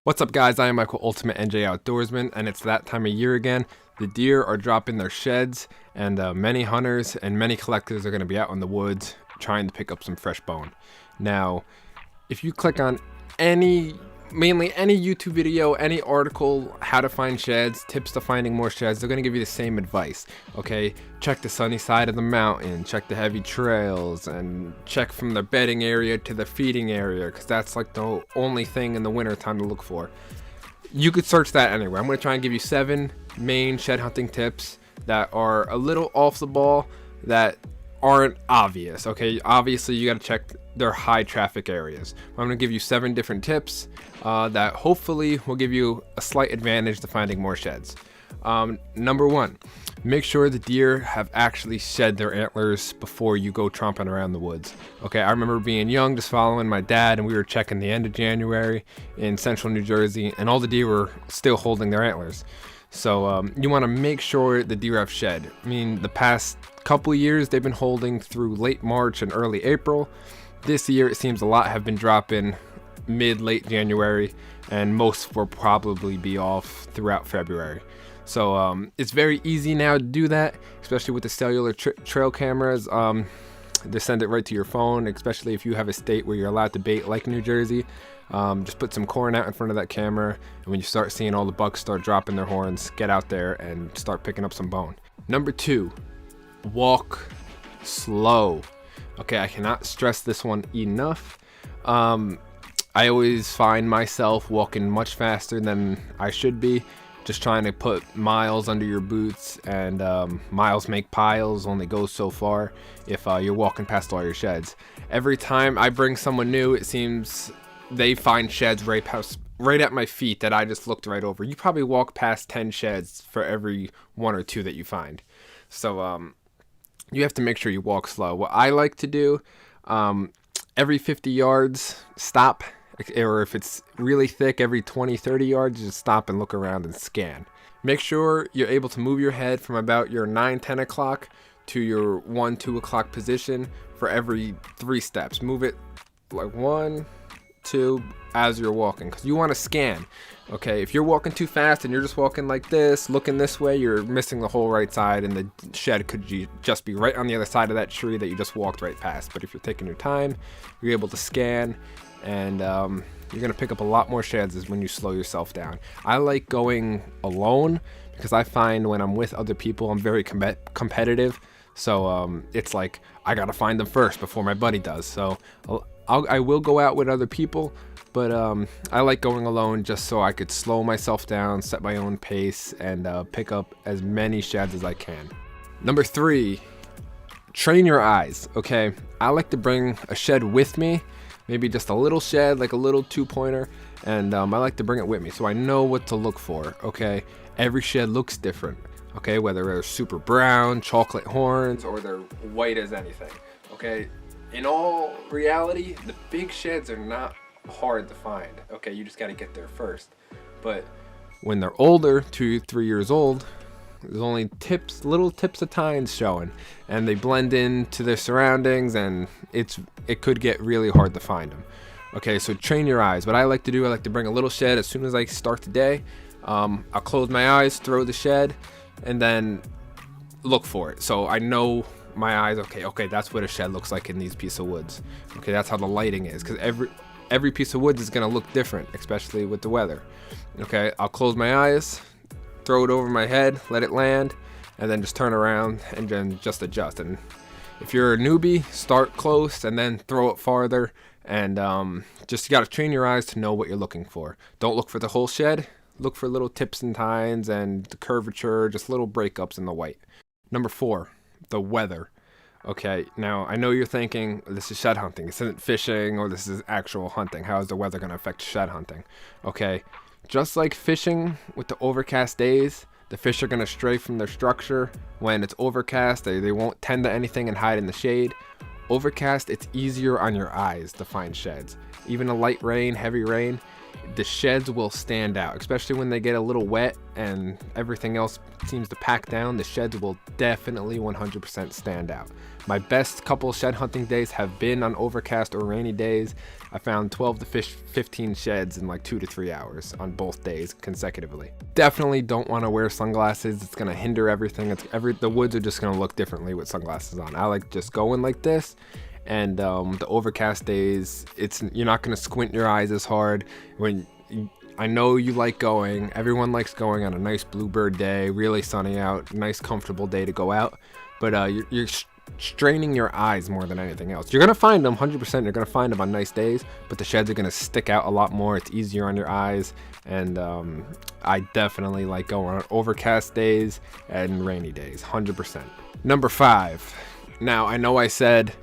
What's up, guys? I am Michael, Ultimate NJ Outdoorsman, and it's that time of year again. The deer are dropping their sheds, and many hunters and many collectors are going to be out in the woods trying to pick up some fresh bone. Now, if you click on mainly any YouTube video, any article, how to find sheds, tips to finding more sheds, they're going to give you the same advice. Okay, check the sunny side of the mountain, check the heavy trails, and check from the bedding area to the feeding area, because that's like the only thing in the winter time to look for. You could search that anywhere. I'm going to try and give you 7 main shed hunting tips that are a little off the ball, that aren't obvious. Okay, obviously you got to check their high traffic areas. I'm going to give you 7 different tips that hopefully will give you a slight advantage to finding more sheds. Number 1, make sure the deer have actually shed their antlers before you go tromping around the woods. Okay, I remember being young, just following my dad, and we were checking the end of January in central New Jersey, and all the deer were still holding their antlers. So you want to make sure the deer have shed. I mean, the past couple years they've been holding through late March and early April. This year it seems a lot have been dropping late January, and most will probably be off throughout February. So it's very easy now to do that, especially with the cellular trail cameras. To send it right to your phone, especially if you have a state where you're allowed to bait like New Jersey. Just put some corn out in front of that camera, and when you start seeing all the bucks start dropping their horns, get out there and start picking up some bone. Number 2, walk slow. Okay, I cannot stress this one enough. I always find myself walking much faster than I should be, just trying to put miles under your boots, and miles make piles, only goes so far if you're walking past all your sheds. Every time I bring someone new, it seems they find sheds right at my feet that I just looked right over. You probably walk past 10 sheds for every 1 or 2 that you find. So you have to make sure you walk slow. What I like to do, every 50 yards, stop. Or if it's really thick, every 20-30 yards, just stop and look around and scan. Make sure you're able to move your head from about your 9-10 o'clock to your 1-2 o'clock position for every 3 steps. Move it like 1, 2 as you're walking, because you want to scan. Okay, if you're walking too fast and you're just walking like this, looking this way, you're missing the whole right side, and the shed could just be right on the other side of that tree that you just walked right past. But if you're taking your time, you're able to scan, and you're gonna pick up a lot more sheds is when you slow yourself down. I like going alone because I find when I'm with other people, I'm very competitive. So it's like I gotta find them first before my buddy does. So I will go out with other people, but I like going alone just so I could slow myself down, set my own pace, and pick up as many sheds as I can. Number 3, train your eyes. Okay, I like to bring a shed with me. Maybe just a little shed, like a little 2-pointer, and I like to bring it with me so I know what to look for. Okay, every shed looks different. Okay, whether they're super brown, chocolate horns, or they're white as anything. Okay, in all reality, the big sheds are not hard to find. Okay, you just got to get there first. But when they're older, 2-3 years old, there's only little tips of tines showing, and they blend into their surroundings, and it could get really hard to find them. Okay, so train your eyes. What I like to do, I like to bring a little shed as soon as I start the day. I'll close my eyes, throw the shed, and then look for it. So I know my eyes. Okay, that's what a shed looks like in these pieces of woods. Okay, that's how the lighting is, because every piece of woods is gonna look different, especially with the weather. Okay, I'll close my eyes, throw it over my head, let it land, and then just turn around and then just adjust. And if you're a newbie, start close and then throw it farther, and just you got to train your eyes to know what you're looking for. Don't look for the whole shed, look for little tips and tines and the curvature, just little breakups in the white. Number 4, the weather. Okay, now I know you're thinking this is shed hunting, this isn't fishing, or this is actual hunting. How is the weather going to affect shed hunting? Okay, just like fishing with the overcast days, the fish are going to stray from their structure. When it's overcast, they won't tend to anything and hide in the shade. Overcast, it's easier on your eyes to find sheds. Even a light rain, heavy rain, the sheds will stand out, especially when they get a little wet and everything else seems to pack down. The sheds will definitely 100% stand out. My best couple shed hunting days have been on overcast or rainy days. I found 12 to 15 sheds in like 2 to 3 hours on both days consecutively. Definitely don't want to wear sunglasses. It's going to hinder everything. The woods are just going to look differently with sunglasses on. I like just going like this. And the overcast days, you're not going to squint your eyes as hard. I know you like going. Everyone likes going on a nice bluebird day, really sunny out, nice comfortable day to go out. But you're straining your eyes more than anything else. You're going to find them 100%. You're going to find them on nice days, but the sheds are going to stick out a lot more. It's easier on your eyes. And I definitely like going on overcast days and rainy days, 100%. Number 5. Now, I know I said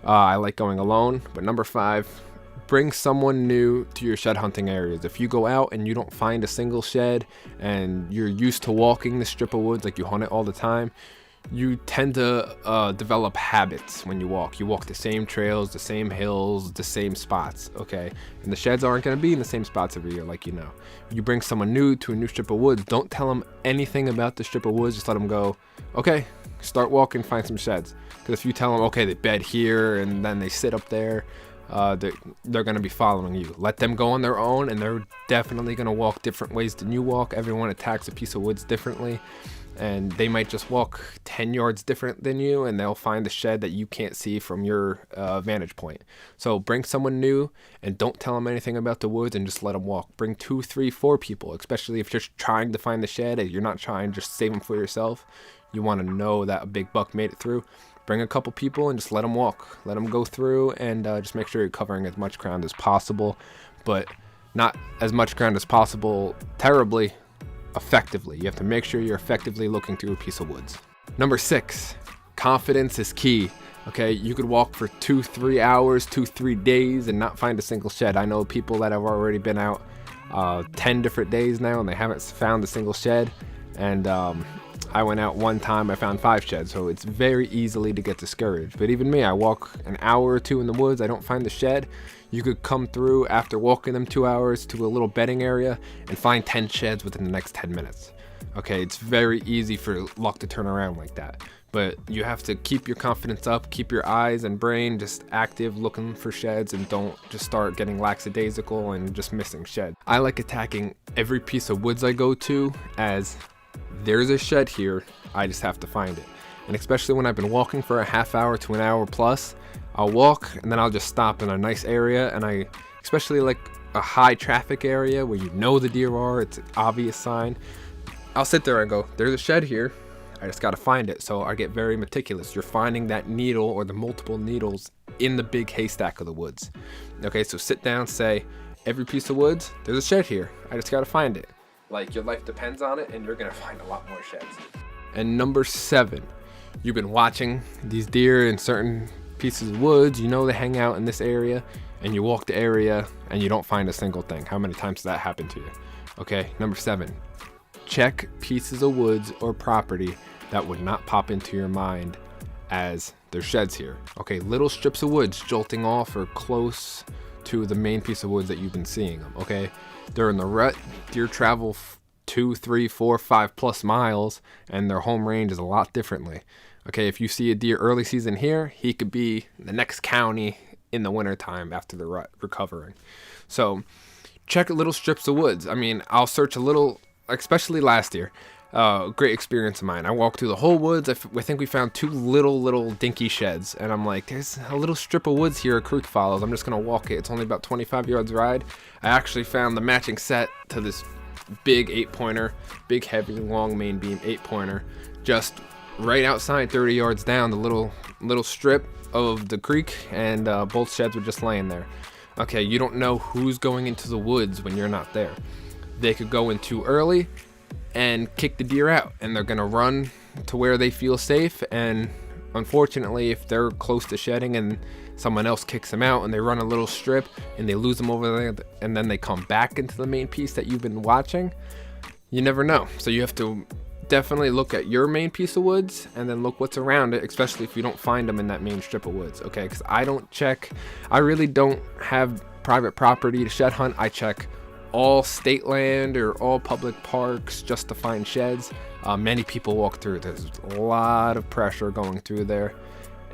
I like going alone, but number 5, bring someone new to your shed hunting areas. If you go out and you don't find a single shed and you're used to walking the strip of woods, like you hunt it all the time, you tend to develop habits when you walk. You walk the same trails, the same hills, the same spots, okay? And the sheds aren't going to be in the same spots every year, like you know. You bring someone new to a new strip of woods, don't tell them anything about the strip of woods, just let them go, okay, start walking, find some sheds. Because if you tell them, okay, they bed here and then they sit up there, they're going to be following you. Let them go on their own, and they're definitely going to walk different ways than you walk. Everyone attacks a piece of woods differently, and they might just walk 10 yards different than you, and they'll find the shed that you can't see from your vantage point. So bring someone new and don't tell them anything about the woods, and just let them walk. Bring 2, 3, 4 people, especially if you're just trying to find the shed and you're not trying to just save them for yourself. You want to know that a big buck made it through. Bring a couple people and just let them walk. Let them go through, and just make sure you're covering as much ground as possible, but not as much ground as possible terribly, effectively. You have to make sure you're effectively looking through a piece of woods. Number 6, confidence is key. Okay, you could walk for 2-3 hours, 2-3 days and not find a single shed. I know people that have already been out 10 different days now and they haven't found a single shed. And I went out one time, I found 5 sheds, so it's very easily to get discouraged. But even me, I walk an hour or 2 in the woods, I don't find the shed. You could come through after walking them 2 hours to a little bedding area and find 10 sheds within the next 10 minutes. Okay, it's very easy for luck to turn around like that. But you have to keep your confidence up, keep your eyes and brain just active looking for sheds, and don't just start getting lackadaisical and just missing sheds. I like attacking every piece of woods I go to as there's a shed here, I just have to find it. And especially when I've been walking for a half hour to an hour plus, I'll walk and then I'll just stop in a nice area, and especially like a high traffic area where you know the deer are, it's an obvious sign. I'll sit there and go, there's a shed here, I just gotta find it. So I get very meticulous. You're finding that needle or the multiple needles in the big haystack of the woods. Okay, so sit down, say, every piece of woods, there's a shed here, I just gotta find it. Like, your life depends on it, and you're gonna find a lot more sheds. And number 7, you've been watching these deer in certain pieces of woods, you know they hang out in this area, and you walk the area and you don't find a single thing. How many times does that happen to you? Okay, number 7, check pieces of woods or property that would not pop into your mind as there's sheds here. Okay, little strips of woods jolting off or close to the main piece of woods that you've been seeing them. Okay, during the rut, deer travel 2, 3, 4, 5 plus miles, and their home range is a lot differently. Okay, if you see a deer early season here, he could be the next county in the wintertime after the rut, recovering. So check little strips of woods. I mean, I'll search a little, especially last year. Great experience of mine. I walked through the whole woods. I think we found 2 little dinky sheds, and I'm like, there's a little strip of woods here a creek follows. I'm just gonna walk it. It's only about 25 yards ride. I actually found the matching set to this big 8-pointer, big heavy long main beam 8-pointer, just right outside 30 yards down the little strip of the creek, and both sheds were just laying there. Okay, you don't know who's going into the woods when you're not there. They could go in too early and kick the deer out, and they're gonna run to where they feel safe. And unfortunately, if they're close to shedding and someone else kicks them out and they run a little strip and they lose them over there, and then they come back into the main piece that you've been watching, you never know. So you have to definitely look at your main piece of woods and then look what's around it, especially if you don't find them in that main strip of woods. Okay, because I really don't have private property to shed hunt. I check all state land or all public parks just to find sheds. Many people walk through. There's a lot of pressure going through there.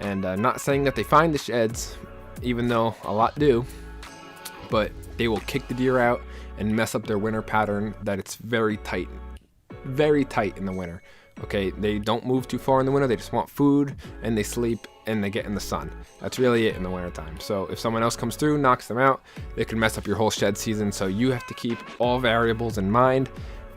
And not saying that they find the sheds, even though a lot do, but they will kick the deer out and mess up their winter pattern that it's very tight in the winter. Okay, they don't move too far in the winter. They just want food, and they sleep, and they get in the sun. That's really it in the winter time. So if someone else comes through, knocks them out, they can mess up your whole shed season. So you have to keep all variables in mind,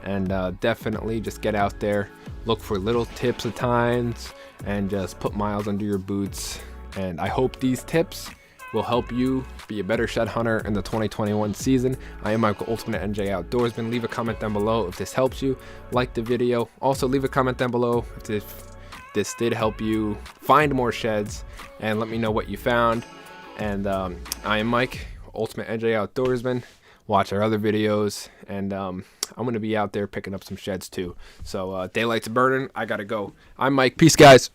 and definitely just get out there, look for little tips at times, and just put miles under your boots. And I hope these tips will help you be a better shed hunter in the 2021 season. I am Michael, Ultimate NJ Outdoorsman. Leave a comment down below if this helps you. Like the video. Also, leave a comment down below if this did help you find more sheds, and let me know what you found. And I am Mike, Ultimate NJ Outdoorsman. Watch our other videos, and I'm going to be out there picking up some sheds too. So daylight's burning. I got to go. I'm Mike. Peace, guys.